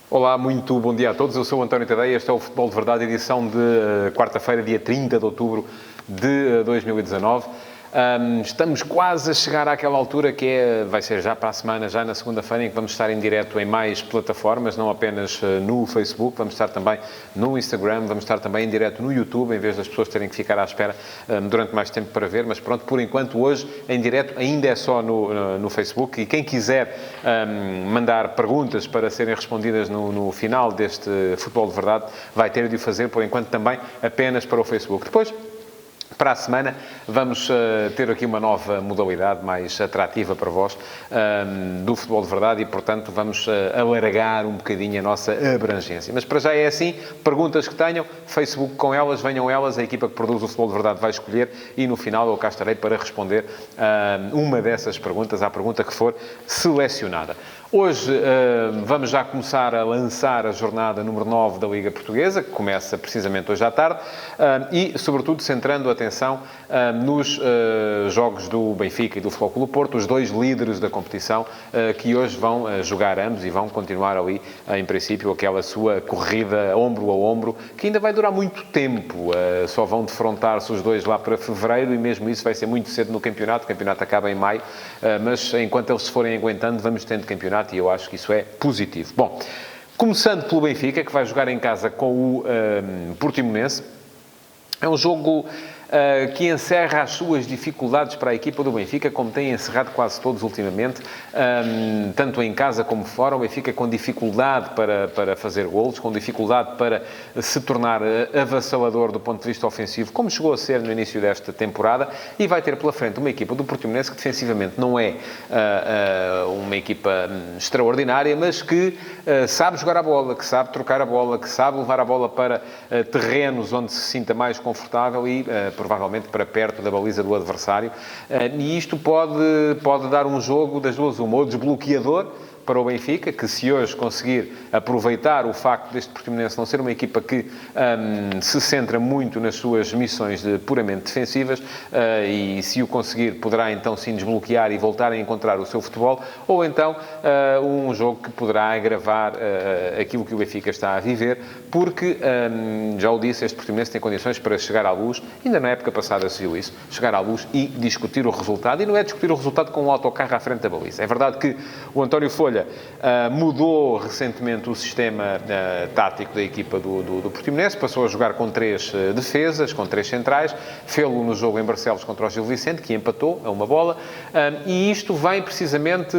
Olá, muito bom dia a todos. Eu sou o António Tadeia. Este é o Futebol de Verdade, edição de quarta-feira, dia 30 de outubro de 2019. Estamos quase a chegar àquela altura que vai ser já para a semana, já na segunda-feira, em que vamos estar em direto em mais plataformas, não apenas no Facebook, vamos estar também no Instagram, vamos estar também em direto no YouTube, em vez das pessoas terem que ficar à espera durante mais tempo para ver. Mas pronto, por enquanto, hoje, em direto, ainda é só no Facebook. E quem quiser mandar perguntas para serem respondidas no final deste Futebol de Verdade, vai ter de o fazer, por enquanto, também apenas para o Facebook. Depois, para a semana, vamos ter aqui uma nova modalidade mais atrativa para vós do Futebol de Verdade e, portanto, vamos alargar um bocadinho a nossa abrangência. Mas para já é assim, perguntas que tenham, Facebook com elas, venham elas, a equipa que produz o Futebol de Verdade vai escolher e no final eu cá estarei para responder uma dessas perguntas, à pergunta que for selecionada. Hoje vamos já começar a lançar a jornada número 9 da Liga Portuguesa, que começa precisamente hoje à tarde, e, sobretudo, centrando a atenção nos jogos do Benfica e do Futebol Clube do Porto, os dois líderes da competição, que hoje vão jogar ambos e vão continuar ali, em princípio, aquela sua corrida ombro a ombro, que ainda vai durar muito tempo. Só vão defrontar-se os dois lá para fevereiro e mesmo isso vai ser muito cedo no campeonato. O campeonato acaba em maio, mas enquanto eles se forem aguentando, vamos tendo campeonato e eu acho que isso é positivo. Bom, começando pelo Benfica, que vai jogar em casa com o Portimonense. É um jogo que encerra as suas dificuldades para a equipa do Benfica, como tem encerrado quase todos ultimamente, tanto em casa como fora. O Benfica com dificuldade para fazer golos, com dificuldade para se tornar avassalador do ponto de vista ofensivo, como chegou a ser no início desta temporada, e vai ter pela frente uma equipa do Portimonense que defensivamente não é uma equipa extraordinária, mas que sabe jogar a bola, que sabe trocar a bola, que sabe levar a bola para terrenos onde se sinta mais confortável e provavelmente para perto da baliza do adversário. E isto pode dar um jogo das duas uma, ou desbloqueador para o Benfica, que se hoje conseguir aproveitar o facto deste Portimonense não ser uma equipa que se centra muito nas suas missões puramente defensivas, e se o conseguir poderá então sim desbloquear e voltar a encontrar o seu futebol, ou então um jogo que poderá agravar aquilo que o Benfica está a viver, porque, já o disse, este Portimonense tem condições para chegar à luz, ainda na época passada se viu isso, chegar à luz e discutir o resultado, e não é discutir o resultado com um autocarro à frente da baliza. É verdade que o António Folha mudou recentemente o sistema tático da equipa do Portimonense, passou a jogar com 3 defesas, com 3 centrais, fê-lo no jogo em Barcelos contra o Gil Vicente, que empatou a uma bola, e isto vem precisamente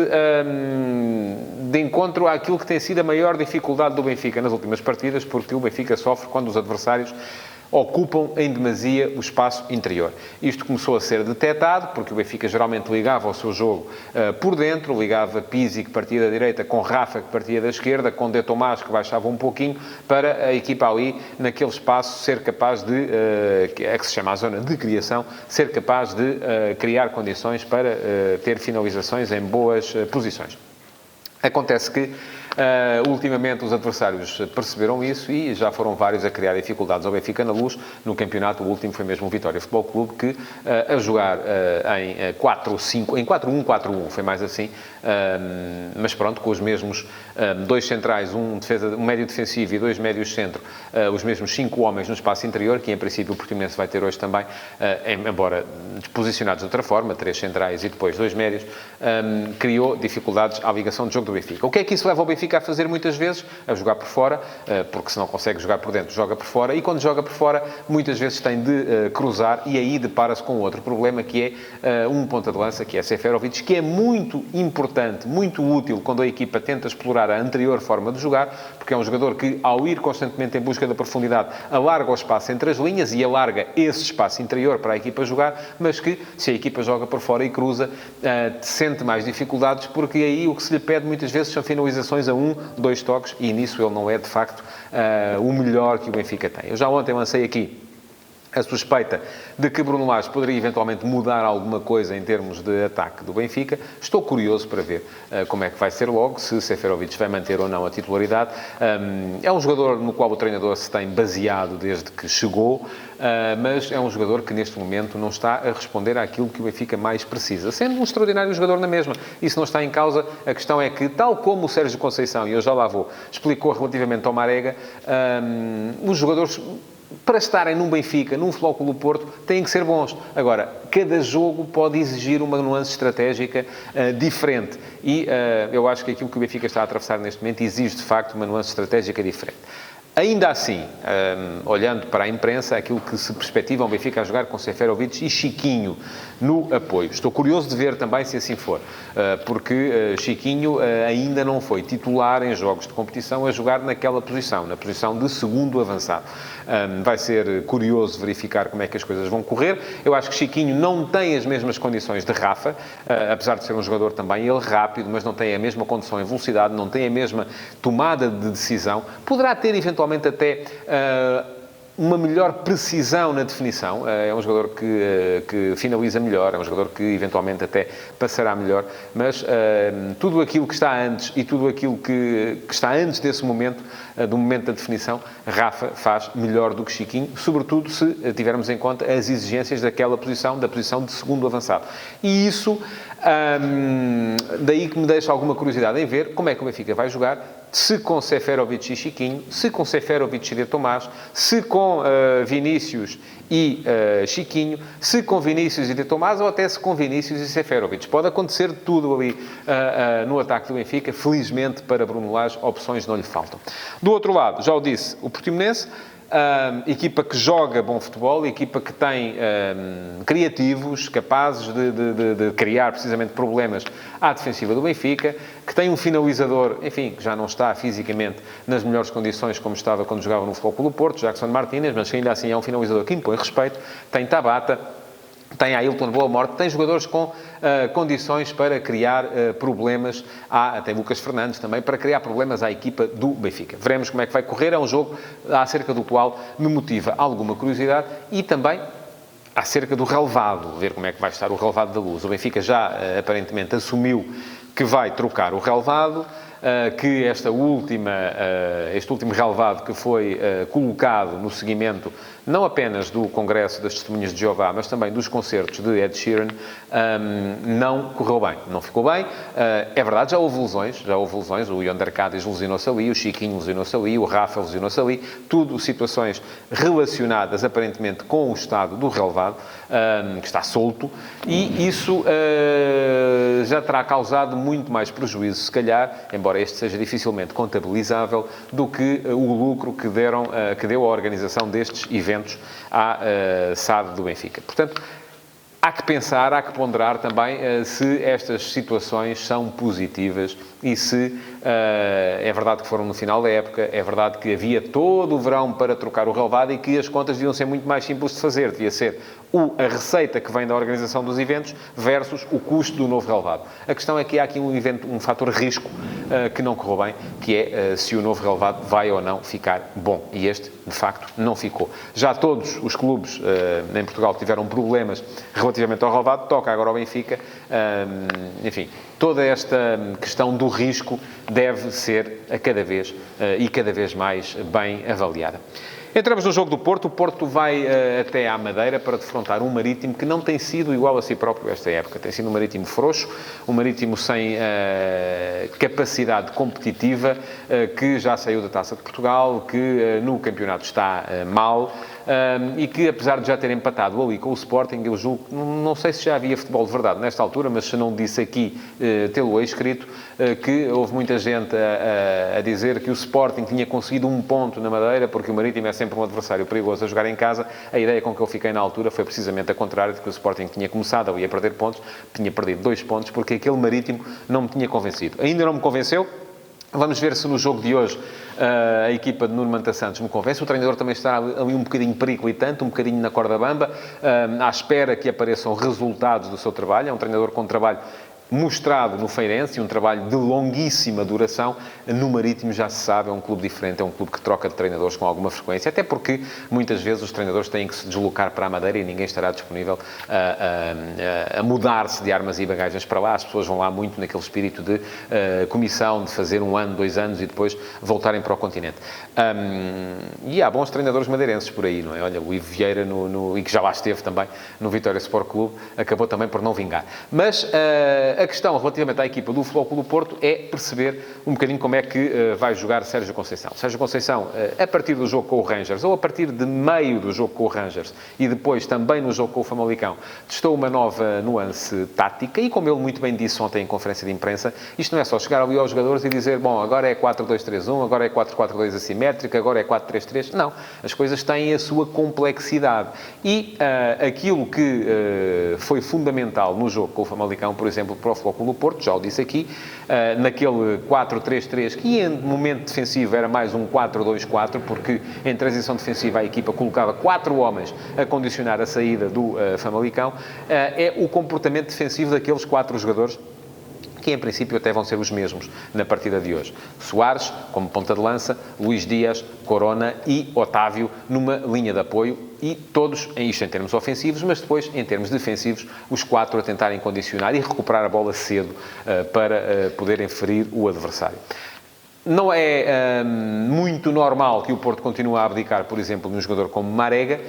de encontro àquilo que tem sido a maior dificuldade do Benfica nas últimas partidas, porque o Benfica sofre quando os adversários ocupam em demasia o espaço interior. Isto começou a ser detectado, porque o Benfica geralmente ligava o seu jogo por dentro, ligava Pizzi, que partia da direita, com Rafa, que partia da esquerda, com De Tomás, que baixava um pouquinho, para a equipa ali, naquele espaço, ser capaz de, que se chama a zona de criação, ser capaz de criar condições para ter finalizações em boas posições. Acontece que ultimamente os adversários perceberam isso e já foram vários a criar dificuldades ao Benfica na Luz. No campeonato, o último foi mesmo o Vitória Futebol Clube, que a jogar em 4-5, em 4-1-4-1, foi mais assim, mas pronto, com os mesmos 2 centrais, um médio defensivo e 2 médios centro, os mesmos 5 homens no espaço interior, que em princípio o Portimonense vai ter hoje também, embora posicionados de outra forma, 3 centrais e depois 2 médios, criou dificuldades à ligação de jogo do Benfica. O que é que isso leva ao Benfica a fazer muitas vezes? A jogar por fora, porque se não consegue jogar por dentro, joga por fora, e quando joga por fora, muitas vezes tem de cruzar, e aí depara-se com outro problema, que é um ponta de lança, que é Seferovic, que é muito importante, muito útil quando a equipa tenta explorar a anterior forma de jogar, porque é um jogador que, ao ir constantemente em busca da profundidade, alarga o espaço entre as linhas e alarga esse espaço interior para a equipa jogar, mas que, se a equipa joga por fora e cruza, sente mais dificuldades, porque aí o que se lhe pede muitas vezes são finalizações a 1, 2 toques, e nisso ele não é, de facto, o melhor que o Benfica tem. Eu já ontem lancei aqui a suspeita de que Bruno Lage poderia eventualmente mudar alguma coisa em termos de ataque do Benfica. Estou curioso para ver como é que vai ser logo, se Seferovic vai manter ou não a titularidade. É um jogador no qual o treinador se tem baseado desde que chegou, mas é um jogador que neste momento não está a responder àquilo que o Benfica mais precisa, sendo um extraordinário jogador na mesma. Isso não está em causa. A questão é que, tal como o Sérgio Conceição, e eu já lá vou, explicou relativamente ao Marega, os jogadores, para estarem num Benfica, num Futebol Clube do Porto, têm que ser bons. Agora, cada jogo pode exigir uma nuance estratégica diferente. E eu acho que aquilo que o Benfica está a atravessar neste momento exige, de facto, uma nuance estratégica diferente. Ainda assim, olhando para a imprensa, aquilo que se perspectiva o Benfica a jogar com Seferovic e Chiquinho no apoio. Estou curioso de ver também se assim for, porque Chiquinho ainda não foi titular em jogos de competição a jogar naquela posição, na posição de segundo avançado. Vai ser curioso verificar como é que as coisas vão correr. Eu acho que Chiquinho não tem as mesmas condições de Rafa, apesar de ser um jogador também ele rápido, mas não tem a mesma condição em velocidade, não tem a mesma tomada de decisão. Poderá ter eventualmente até uma melhor precisão na definição. É um jogador que finaliza melhor, é um jogador que eventualmente até passará melhor, mas tudo aquilo que está antes e tudo aquilo que está antes desse momento, do momento da definição, Rafa faz melhor do que Chiquinho, sobretudo se tivermos em conta as exigências daquela posição, da posição de segundo avançado. E isso, daí que me deixa alguma curiosidade em ver como é que o Benfica vai jogar, se com Seferovic e Chiquinho, se com Seferovic e De Tomás, se com Vinícius e Chiquinho, se com Vinícius e De Tomás, ou até se com Vinícius e Seferovic. Pode acontecer tudo ali no ataque do Benfica. Felizmente, para Bruno Lage, opções não lhe faltam. Do outro lado, já o disse, o Portimonense, equipa que joga bom futebol, equipa que tem criativos, capazes de criar precisamente problemas à defensiva do Benfica, que tem um finalizador, enfim, que já não está fisicamente nas melhores condições como estava quando jogava no Futebol Clube do Porto, Jackson Martínez, mas ainda assim é um finalizador que impõe respeito. Tem Tabata, tem Ailton Boa Morte, tem jogadores com condições para criar problemas, até Lucas Fernandes também, para criar problemas à equipa do Benfica. Veremos como é que vai correr. É um jogo acerca do qual me motiva alguma curiosidade e também acerca do relevado, ver como é que vai estar o relevado da Luz. O Benfica já aparentemente assumiu que vai trocar o relevado, que este último relevado que foi colocado no seguimento não apenas do Congresso das Testemunhas de Jeová, mas também dos concertos de Ed Sheeran, não correu bem, não ficou bem. É verdade, já houve lesões, o Yonder Cádiz lesionou-se ali, o Chiquinho lesionou-se ali, o Rafa lesionou-se ali, tudo situações relacionadas aparentemente com o estado do relevado, que está solto, e isso já terá causado muito mais prejuízo, se calhar, embora este seja dificilmente contabilizável, do que o lucro que deu a organização destes eventos à SAD do Benfica. Portanto, há que pensar, há que ponderar também se estas situações são positivas e se é verdade que foram no final da época, é verdade que havia todo o verão para trocar o relevado e que as contas deviam ser muito mais simples de fazer. Devia ser a receita que vem da organização dos eventos versus o custo do novo relevado. A questão é que há aqui um fator risco que não correu bem, que é se o novo relevado vai ou não ficar bom. E este, de facto, não ficou. Já todos os clubes em Portugal tiveram problemas relativamente ao relevado, toca agora ao Benfica. Enfim, toda esta questão do risco deve ser cada vez mais bem avaliada. Entramos no jogo do Porto. O Porto vai até à Madeira para defrontar um Marítimo que não tem sido igual a si próprio esta época. Tem sido um Marítimo frouxo, um Marítimo sem capacidade competitiva, que já saiu da Taça de Portugal, que no campeonato está mal, e que, apesar de já ter empatado ali com o Sporting, eu julgo, não sei se já havia futebol de verdade nesta altura, mas se não disse aqui, tê-lo escrito, que houve muita gente a dizer que o Sporting tinha conseguido um ponto na Madeira, porque o Marítimo é sempre um adversário perigoso a jogar em casa. A ideia com que eu fiquei na altura foi precisamente a contrária, de que o Sporting tinha começado ali a perder pontos, tinha perdido 2 pontos, porque aquele Marítimo não me tinha convencido. Ainda não me convenceu. Vamos ver se no jogo de hoje a equipa de Nuno Manta Santos me convence. O treinador também está ali um bocadinho periclitante, um bocadinho na corda bamba, à espera que apareçam resultados do seu trabalho. É um treinador com trabalho mostrado no Feirense, um trabalho de longuíssima duração. No Marítimo, já se sabe, é um clube diferente, é um clube que troca de treinadores com alguma frequência, até porque muitas vezes os treinadores têm que se deslocar para a Madeira e ninguém estará disponível a mudar-se de armas e bagagens para lá. As pessoas vão lá muito naquele espírito de comissão, de fazer 1 ano, 2 anos e depois voltarem para o continente. E há bons treinadores madeirenses por aí, não é? Olha, o Ivo Vieira, e que já lá esteve também no Vitória Sport Clube, acabou também por não vingar. Mas a questão relativamente à equipa do Futebol Clube do Porto é perceber um bocadinho como é que vai jogar Sérgio Conceição. Sérgio Conceição, a partir do jogo com o Rangers, ou a partir de meio do jogo com o Rangers, e depois também no jogo com o Famalicão, testou uma nova nuance tática, e como ele muito bem disse ontem em conferência de imprensa, isto não é só chegar ali aos jogadores e dizer, bom, agora é 4-2-3-1, agora é 4-4-2 assimétrico, agora é 4-3-3. Não, as coisas têm a sua complexidade. E aquilo que foi fundamental no jogo com o Famalicão, por exemplo, para o Futebol Clube do Porto, já o disse aqui, naquele 4-3-3, que em momento defensivo era mais um 4-2-4, porque em transição defensiva a equipa colocava 4 homens a condicionar a saída do Famalicão, é o comportamento defensivo daqueles 4 jogadores, que em princípio até vão ser os mesmos na partida de hoje. Soares, como ponta de lança, Luís Dias, Corona e Otávio numa linha de apoio, e todos, isto em termos ofensivos, mas depois, em termos defensivos, os 4 a tentarem condicionar e recuperar a bola cedo para poderem ferir o adversário. Não é muito normal que o Porto continue a abdicar, por exemplo, num jogador como Marega,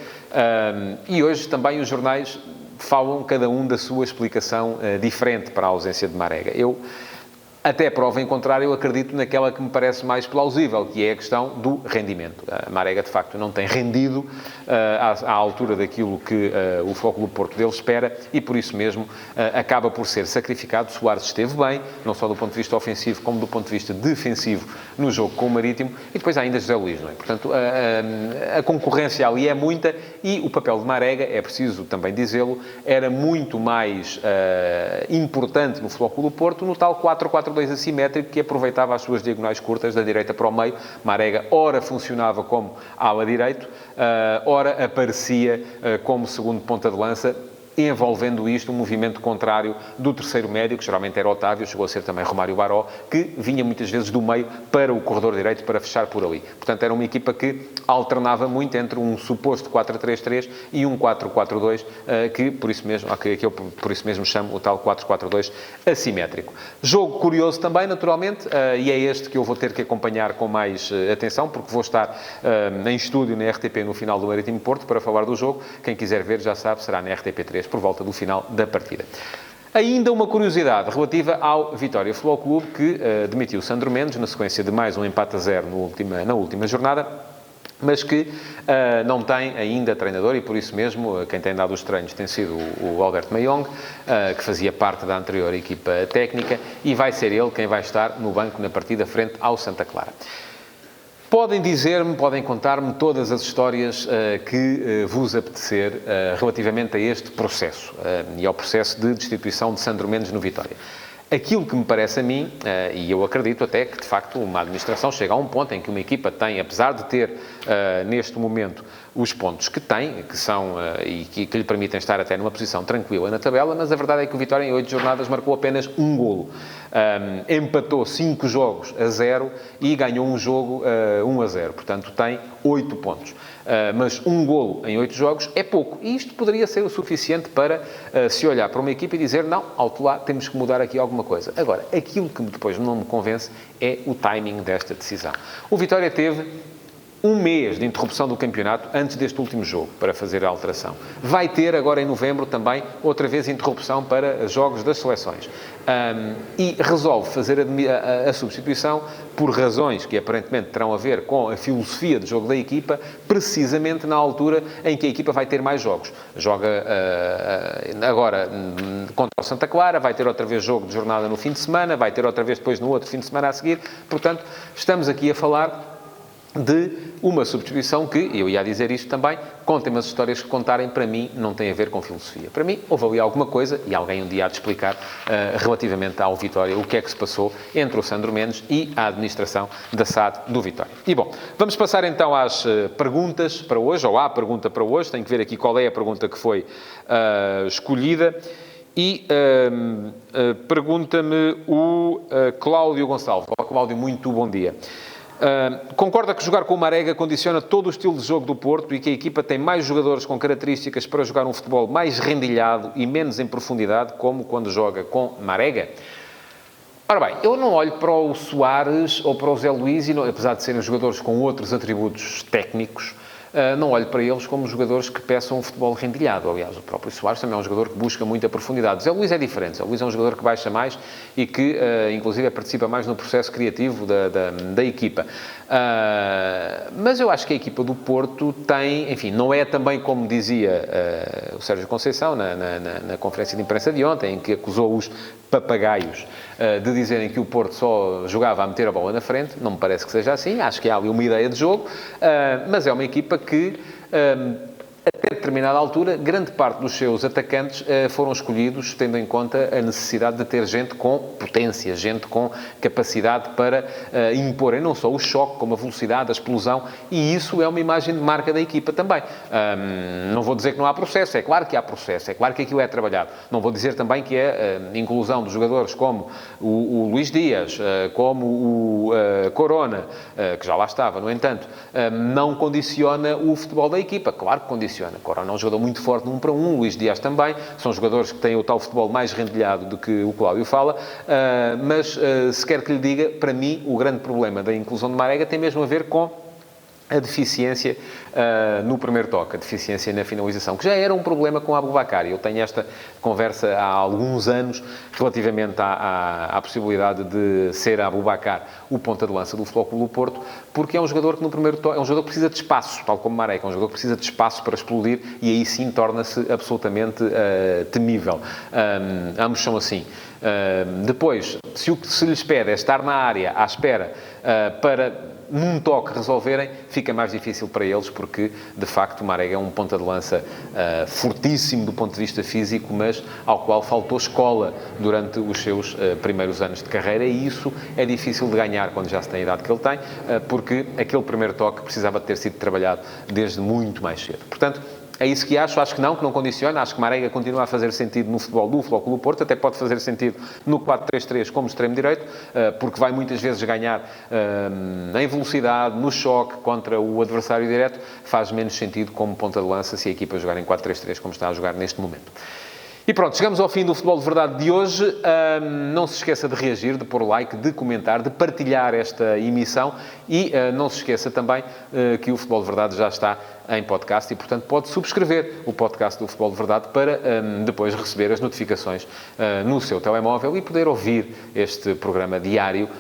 e hoje também os jornais falam cada um da sua explicação diferente para a ausência de Marega. Eu, até prova em contrário, eu acredito naquela que me parece mais plausível, que é a questão do rendimento. A Marega, de facto, não tem rendido à altura daquilo que o Futebol Clube do Porto dele espera, e por isso mesmo acaba por ser sacrificado. Soares esteve bem, não só do ponto de vista ofensivo, como do ponto de vista defensivo no jogo com o Marítimo, e depois há ainda José Luís, não é? Portanto, a concorrência ali é muita, e o papel de Marega, é preciso também dizê-lo, era muito mais importante no Futebol Clube do Porto, no tal 4-4-2 assimétrico, que aproveitava as suas diagonais curtas da direita para o meio. Marega ora funcionava como ala direito, ora aparecia como segundo ponta de lança, envolvendo isto um movimento contrário do terceiro médio, que geralmente era Otávio, chegou a ser também Romário Baró, que vinha muitas vezes do meio para o corredor direito para fechar por ali. Portanto, era uma equipa que alternava muito entre um suposto 4-3-3 e um 4-4-2, que por isso mesmo chamo o tal 4-4-2 assimétrico. Jogo curioso também, naturalmente, e é este que eu vou ter que acompanhar com mais atenção, porque vou estar em estúdio na RTP no final do Marítimo Porto para falar do jogo. Quem quiser ver, já sabe, será na RTP3 por volta do final da partida. Ainda uma curiosidade relativa ao Vitória Futebol Clube, que demitiu Sandro Mendes na sequência de mais um empate a 0 na última jornada, mas que não tem ainda treinador, e por isso mesmo quem tem dado os treinos tem sido o Alberto Mayong, que fazia parte da anterior equipa técnica, e vai ser ele quem vai estar no banco na partida frente ao Santa Clara. Podem dizer-me, podem contar-me todas as histórias que vos apetecer relativamente a este processo e ao processo de destituição de Sandro Mendes no Vitória. Aquilo que me parece a mim, e eu acredito até que, de facto, uma administração chega a um ponto em que uma equipa tem, apesar de ter, neste momento, os pontos que tem, que são, e que lhe permitem estar até numa posição tranquila na tabela, mas a verdade é que o Vitória, em 8 jornadas, marcou apenas um golo. Empatou 5 jogos a 0 e ganhou um jogo 1-0. Portanto, tem 8 pontos. Mas um golo em 8 jogos é pouco. E isto poderia ser o suficiente para se olhar para uma equipa e dizer, não, alto lá, temos que mudar aqui alguma coisa. Agora, aquilo que depois não me convence é o timing desta decisão. O Vitória teve um mês de interrupção do campeonato antes deste último jogo para fazer a alteração. Vai ter agora em novembro também outra vez interrupção para jogos das seleções. E resolve fazer a substituição por razões que aparentemente terão a ver com a filosofia de jogo da equipa, precisamente na altura em que a equipa vai ter mais jogos. Joga agora contra o Santa Clara, vai ter outra vez jogo de jornada no fim de semana, vai ter outra vez depois no outro fim de semana a seguir. Portanto, estamos aqui a falar de uma substituição que, eu ia dizer isto também, contem-me as histórias que contarem, para mim, não tem a ver com filosofia. Para mim, houve ali alguma coisa, e alguém um dia há de explicar, relativamente ao Vitória, o que é que se passou entre o Sandro Mendes e a administração da SAD do Vitória. E, bom, vamos passar então às perguntas para hoje, ou à pergunta para hoje. Tenho que ver aqui qual é a pergunta que foi escolhida. E pergunta-me o Cláudio Gonçalves. Olá, Cláudio, muito bom dia. Concorda que jogar com o Marega condiciona todo o estilo de jogo do Porto e que a equipa tem mais jogadores com características para jogar um futebol mais rendilhado e menos em profundidade, como quando joga com Marega? Ora bem, eu não olho para o Soares ou para o Zé Luís, apesar de serem jogadores com outros atributos técnicos, não olho para eles como jogadores que peçam um futebol rendilhado. Aliás, o próprio Soares também é um jogador que busca muita profundidade. Zé Luís é diferente. Zé Luís é um jogador que baixa mais e que, inclusive, participa mais no processo criativo da equipa. Mas eu acho que a equipa do Porto tem, enfim, não é também como dizia o Sérgio Conceição na conferência de imprensa de ontem, em que acusou os papagaios de dizerem que o Porto só jogava a meter a bola na frente. Não me parece que seja assim. Acho que há ali uma ideia de jogo, mas é uma equipa que, até determinada altura, grande parte dos seus atacantes foram escolhidos tendo em conta a necessidade de ter gente com potência, gente com capacidade para imporem não só o choque, como a velocidade, a explosão, e isso é uma imagem de marca da equipa também. Não vou dizer que não há processo, é claro que há processo, é claro que aquilo é trabalhado. Não vou dizer também que a inclusão de jogadores como o Luís Dias, como o Corona, que já lá estava, no entanto, não condiciona o futebol da equipa. Claro que condiciona. Corona é um jogador muito forte no 1 para 1, Luís Dias também, são jogadores que têm o tal futebol mais rendilhado do que o Cláudio fala, mas se quer que lhe diga, para mim, o grande problema da inclusão de Marega tem mesmo a ver com a deficiência no primeiro toque, a deficiência na finalização, que já era um problema com a Aboubakar. Eu tenho esta conversa há alguns anos relativamente à possibilidade de ser a Aboubakar o ponta de lança do Futebol Clube do Porto, porque é um jogador que no primeiro toque, é um jogador que precisa de espaço, tal como Marega, é um jogador que precisa de espaço para explodir e aí sim torna-se absolutamente temível. Ambos são assim. Depois, se o que se lhes pede é estar na área à espera para num toque resolverem, fica mais difícil para eles, porque, de facto, o Marega é um ponta de lança fortíssimo do ponto de vista físico, mas ao qual faltou escola durante os seus primeiros anos de carreira, e isso é difícil de ganhar quando já se tem a idade que ele tem, porque aquele primeiro toque precisava de ter sido trabalhado desde muito mais cedo. Portanto, é isso que acho que não condiciona, acho que Marega continua a fazer sentido no futebol do Futebol Clube do Porto, até pode fazer sentido no 4-3-3 como extremo-direito, porque vai muitas vezes ganhar em velocidade, no choque contra o adversário direto, faz menos sentido como ponta de lança se a equipa jogar em 4-3-3 como está a jogar neste momento. E pronto, chegamos ao fim do Futebol de Verdade de hoje. Não se esqueça de reagir, de pôr like, de comentar, de partilhar esta emissão e não se esqueça também que o Futebol de Verdade já está em podcast e, portanto, pode subscrever o podcast do Futebol de Verdade para depois receber as notificações no seu telemóvel e poder ouvir este programa diário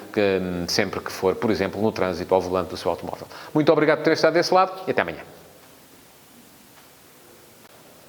sempre que for, por exemplo, no trânsito ao volante do seu automóvel. Muito obrigado por ter estado desse lado e até amanhã.